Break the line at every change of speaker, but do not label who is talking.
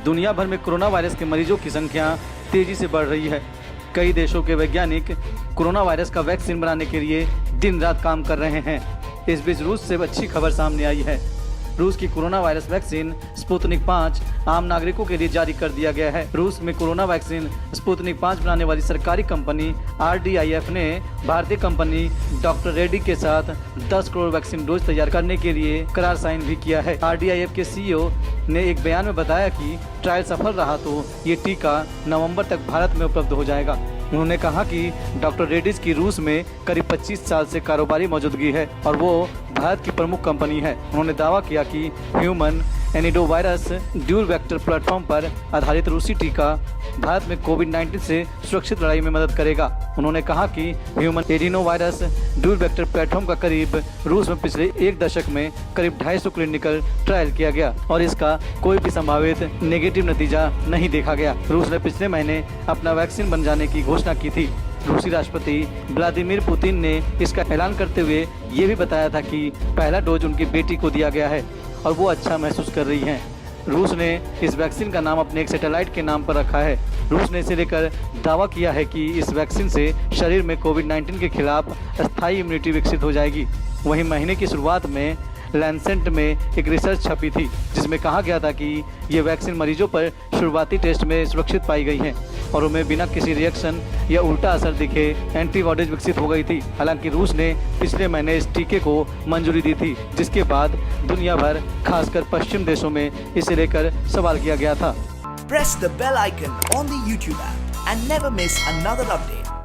दुनिया भर में कोरोना वायरस के मरीजों की संख्या तेजी से बढ़ रही है। कई देशों के वैज्ञानिक कोरोना वायरस का वैक्सीन बनाने के लिए दिन रात काम कर रहे हैं। इस बीच रूस से अच्छी खबर सामने आई है। रूस की कोरोना वायरस वैक्सीन स्पुतनिक 5 आम नागरिकों के लिए जारी कर दिया गया है। रूस में कोरोना वैक्सीन स्पुतनिक 5 बनाने वाली सरकारी कंपनी RDIF ने भारतीय कंपनी डॉक्टर रेड्डी के साथ 10 करोड़ वैक्सीन डोज तैयार करने के लिए करार साइन भी किया है। RDIF के CEO ने एक बयान में बताया कि ट्रायल सफल रहा तो ये टीका नवंबर तक भारत में उपलब्ध हो जाएगा। उन्होंने कहा कि डॉक्टर रेड्डीज की रूस में करीब 25 साल से कारोबारी मौजूदगी है और वो भारत की प्रमुख कंपनी है। उन्होंने दावा किया कि ह्यूमन एनिडोवायरस ड्यूल वेक्टर प्लेटफॉर्म पर आधारित रूसी टीका भारत में कोविड-19 से सुरक्षित लड़ाई में मदद करेगा। उन्होंने कहा कि human adenovirus dual vector platform का करीब रूस में पिछले एक दशक में करीब 250 क्लिनिकल ट्रायल किया गया और इसका कोई भी संभावित नेगेटिव नतीजा नहीं देखा गया। रूस ने पिछले महीने अपना वैक्सीन बन जाने की घोषणा की थी। रूसी राष्ट्रपति व्लादिमीर पुतिन ने इसका ऐलान करते हुए ये भी बताया था कि पहला डोज उनकी बेटी को दिया गया है और वो अच्छा महसूस कर रही हैं। रूस ने इस वैक्सीन का नाम अपने एक सैटेलाइट के नाम पर रखा है। रूस ने इसे लेकर दावा किया है कि इस वैक्सीन से शरीर में कोविड-19 के खिलाफ अस्थायी इम्यूनिटी विकसित हो जाएगी। वहीं महीने की शुरुआत में लैंसेट में एक रिसर्च छपी थी जिसमें कहा गया था कि ये वैक्सीन मरीजों पर शुरुआती टेस्ट में सुरक्षित पाई गई हैं और उनमें बिना किसी रिएक्शन या उल्टा असर दिखे एंटीबॉडीज विकसित हो गई थी। हालांकि रूस ने पिछले महीने इस टीके को मंजूरी दी थी, जिसके बाद दुनिया भर खासकर पश्चिम देशों में इसे लेकर सवाल किया गया था।
Press the bell icon on the YouTube app and never miss another update.